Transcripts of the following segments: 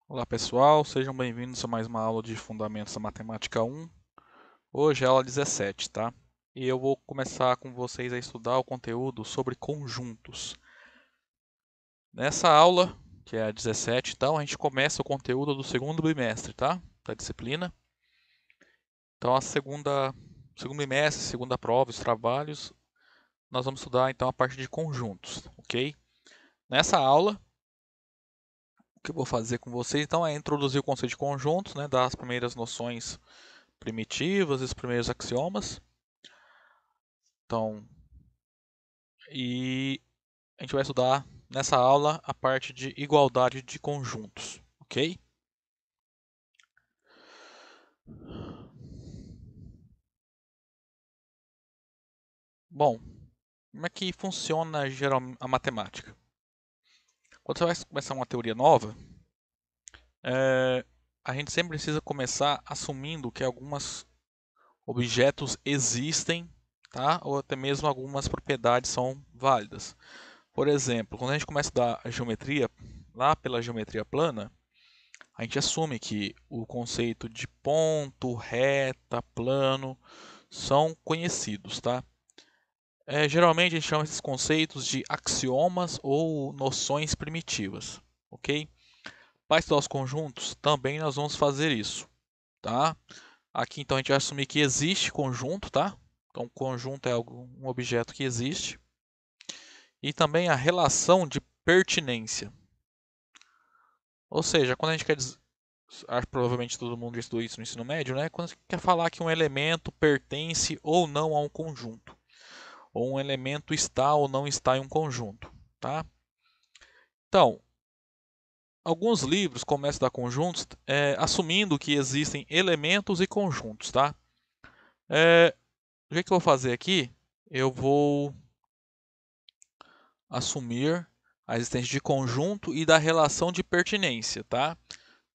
Olá pessoal, sejam bem-vindos a mais uma aula de Fundamentos da Matemática 1. Hoje é a aula 17, tá? E eu vou começar com vocês a estudar o conteúdo sobre conjuntos. Nessa aula, que é a 17, então, a gente começa o conteúdo do segundo bimestre, tá? Da disciplina. Então, segundo bimestre, segunda prova, os trabalhos, nós vamos estudar então a parte de conjuntos, ok? Nessa aula, o que eu vou fazer com vocês então é introduzir o conceito de conjuntos, né? Dar as primeiras noções primitivas, os primeiros axiomas. Então, e a gente vai estudar nessa aula a parte de igualdade de conjuntos, ok? Bom, como é que funciona a matemática? Quando você vai começar uma teoria nova, a gente sempre precisa começar assumindo que alguns objetos existem, tá? Ou até mesmo algumas propriedades são válidas. Por exemplo, quando a gente começa a estudar a geometria, lá pela geometria plana, a gente assume que o conceito de ponto, reta, plano são conhecidos, tá? Geralmente a gente chama esses conceitos de axiomas ou noções primitivas, ok? Para estudar os conjuntos, também nós vamos fazer isso, tá? Aqui então a gente vai assumir que existe conjunto, tá? Então conjunto é um objeto que existe. E também a relação de pertinência. Ou seja, quando a gente quer dizer, provavelmente todo mundo já estudou isso no ensino médio, né? Quando você quer falar que um elemento pertence ou não a um conjunto, ou um elemento está ou não está em um conjunto, tá? Então, alguns livros começam a dar conjuntos assumindo que existem elementos e conjuntos, tá? O jeito que eu vou fazer aqui, eu vou assumir a existência de conjunto e da relação de pertinência, tá?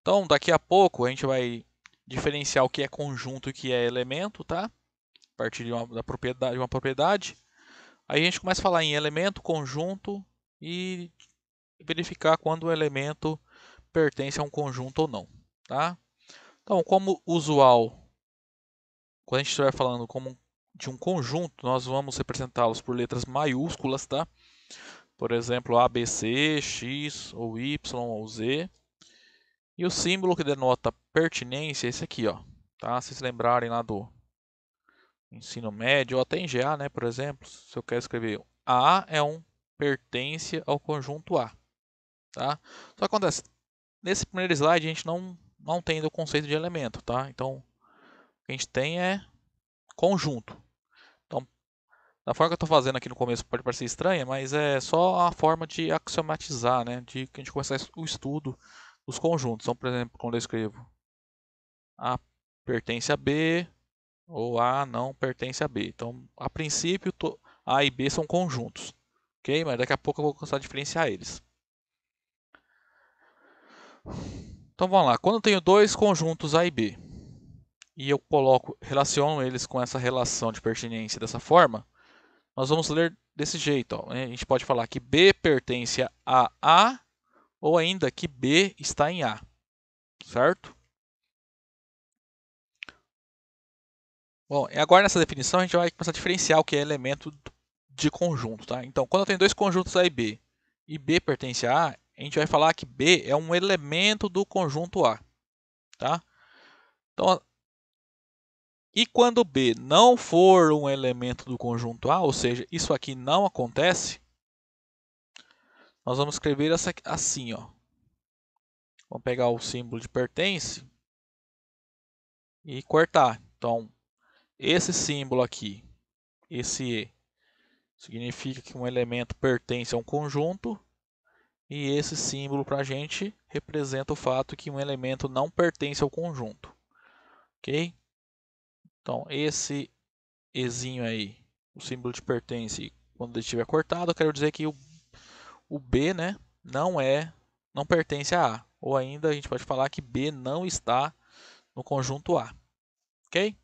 Então, daqui a pouco a gente vai diferenciar o que é conjunto e o que é elemento, tá? A partir de uma propriedade. Aí a gente começa a falar em elemento, conjunto e verificar quando o elemento pertence a um conjunto ou não, tá? Então, como usual, quando a gente estiver falando de um conjunto, nós vamos representá-los por letras maiúsculas, tá? Por exemplo, A, B, C, X, ou Y, ou Z. E o símbolo que denota pertinência é esse aqui, ó. Tá? Se vocês lembrarem lá do ensino médio, ou até em GA, né, por exemplo, se eu quero escrever A pertence ao conjunto A. Tá? Só que acontece, nesse primeiro slide a gente não tem ainda o conceito de elemento, tá? Então, o que a gente tem é conjunto. Então, da forma que eu estou fazendo aqui no começo pode parecer estranha, mas é só a forma de axiomatizar, né? De que a gente começar o estudo dos conjuntos. Então, por exemplo, quando eu escrevo A pertence a B, ou A não pertence a B. Então, a princípio, A e B são conjuntos, ok? Mas daqui a pouco eu vou começar a diferenciar eles. Então, vamos lá. Quando eu tenho dois conjuntos A e B, e eu relaciono eles com essa relação de pertinência dessa forma, nós vamos ler desse jeito. Ó. A gente pode falar que B pertence a A, ou ainda que B está em A, certo? Bom, e agora nessa definição a gente vai começar a diferenciar o que é elemento de conjunto, tá? Então, quando eu tenho dois conjuntos A e B pertence a A gente vai falar que B é um elemento do conjunto A, tá? Então, e quando B não for um elemento do conjunto A, ou seja, isso aqui não acontece, nós vamos escrever assim, ó. Vamos pegar o símbolo de pertence e cortar. Então, esse símbolo aqui, esse E, significa que um elemento pertence a um conjunto. E esse símbolo para a gente representa o fato que um elemento não pertence ao conjunto. Ok? Então, esse Ezinho aí, o símbolo de pertence, quando ele estiver cortado, eu quero dizer que o B, né, não pertence a A. Ou ainda a gente pode falar que B não está no conjunto A. Ok?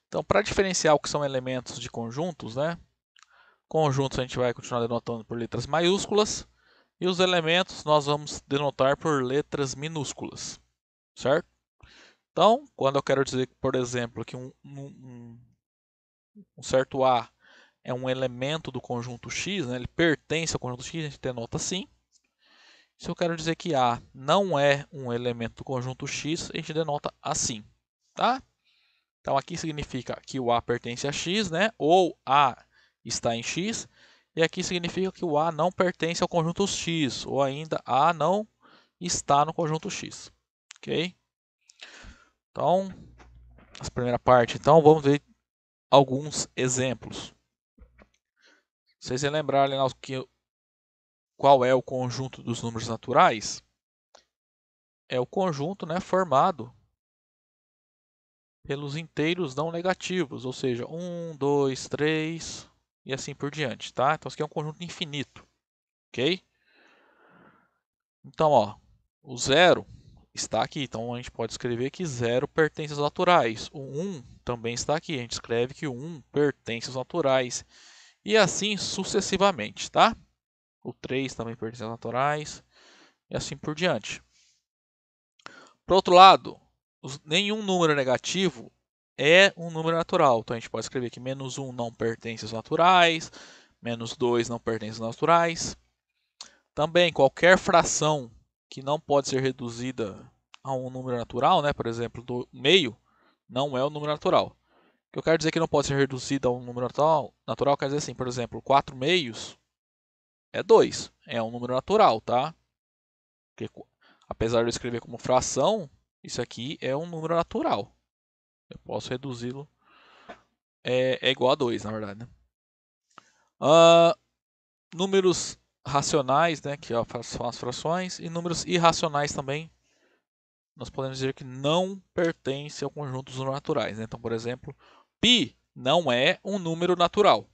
Então, para diferenciar o que são elementos de conjuntos, né? Conjuntos a gente vai continuar denotando por letras maiúsculas. E os elementos nós vamos denotar por letras minúsculas, certo? Então, quando eu quero dizer, por exemplo, que um certo A é um elemento do conjunto X, né, ele pertence ao conjunto X, a gente denota assim. Se eu quero dizer que A não é um elemento do conjunto X, a gente denota assim, tá? Então aqui significa que o A pertence a X, né? Ou A está em X. E aqui significa que o A não pertence ao conjunto X, ou ainda A não está no conjunto X. Ok? Então, essa primeira parte, então, vamos ver alguns exemplos. Vocês se lembrarem qual é o conjunto dos números naturais? É o conjunto, né, formado pelos inteiros não negativos, ou seja, 1, 2, 3 e assim por diante, tá? Então, isso aqui é um conjunto infinito, ok? Então, ó, o 0 está aqui, então a gente pode escrever que 0 pertence aos naturais. O 1 também está aqui, a gente escreve que o 1 pertence aos naturais. E assim sucessivamente, tá? O 3 também pertence aos naturais e assim por diante. Por outro lado, nenhum número negativo é um número natural. Então a gente pode escrever que menos 1 não pertence aos naturais, menos 2 não pertence aos naturais. Também qualquer fração que não pode ser reduzida a um número natural, né? Por exemplo, do meio, não é um número natural. O que eu quero dizer que não pode ser reduzida a um número natural quer dizer assim, por exemplo, 4 meios é 2, é um número natural, tá? Porque, apesar de eu escrever como fração, isso aqui é um número natural. Eu posso reduzi-lo, é igual a 2, na verdade, né? Números racionais, né, que são as frações, e números irracionais também, nós podemos dizer que não pertence ao conjunto dos números naturais, né? Então, por exemplo, π não é um número natural.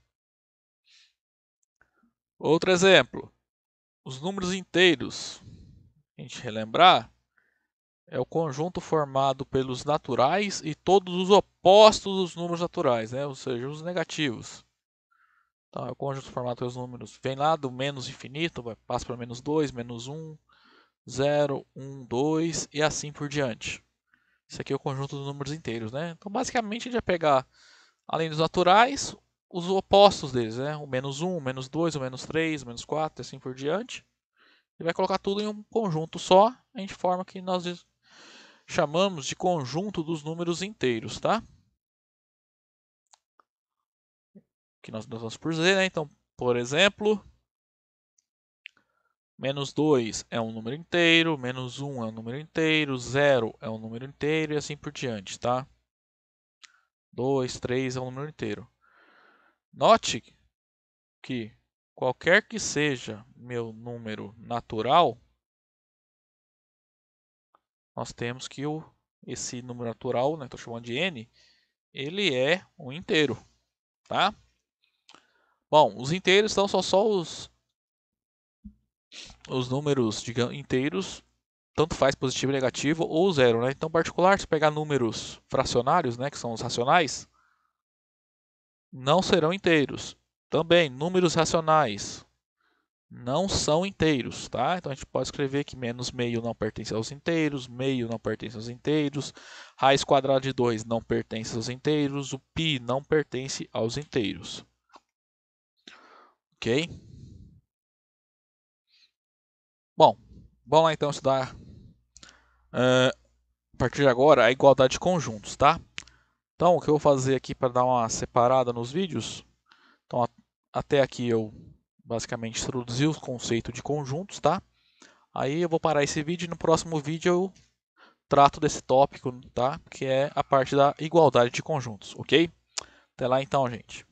Outro exemplo, os números inteiros, a gente relembrar, é o conjunto formado pelos naturais e todos os opostos dos números naturais, né? Ou seja, os negativos. Então, é o conjunto formado pelos números, vem lá do menos infinito, passa para menos 2, menos 1, 0, 1, 2 e assim por diante. Isso aqui é o conjunto dos números inteiros, né? Então, basicamente, a gente vai pegar, além dos naturais, os opostos deles, né? O menos 1, o menos 2, o menos 3, o menos 4 e assim por diante. E vai colocar tudo em um conjunto só, a gente forma que nós chamamos de conjunto dos números inteiros, tá? Que nós vamos por Z, né? Então, por exemplo, menos 2 é um número inteiro, menos 1 é um número inteiro, 0 é um número inteiro e assim por diante, tá? 2, 3 é um número inteiro. Note que qualquer que seja meu número natural, nós temos que esse número natural, né, estou chamando de n, ele é um inteiro, tá? Bom, os inteiros então são só os números, digamos, inteiros, tanto faz positivo e negativo ou zero, né? Então, em particular, se pegar números fracionários, né, que são os racionais, não serão inteiros. Também, números racionais não são inteiros, tá? Então, a gente pode escrever que menos meio não pertence aos inteiros, meio não pertence aos inteiros, raiz quadrada de 2 não pertence aos inteiros, o π não pertence aos inteiros. Ok? Bom, vamos lá então estudar a partir de agora a igualdade de conjuntos, tá? Então, o que eu vou fazer aqui para dar uma separada nos vídeos, então até aqui eu basicamente introduzi o conceito de conjuntos, tá? Aí eu vou parar esse vídeo e no próximo vídeo eu trato desse tópico, tá? Que é a parte da igualdade de conjuntos, ok? Até lá então, gente.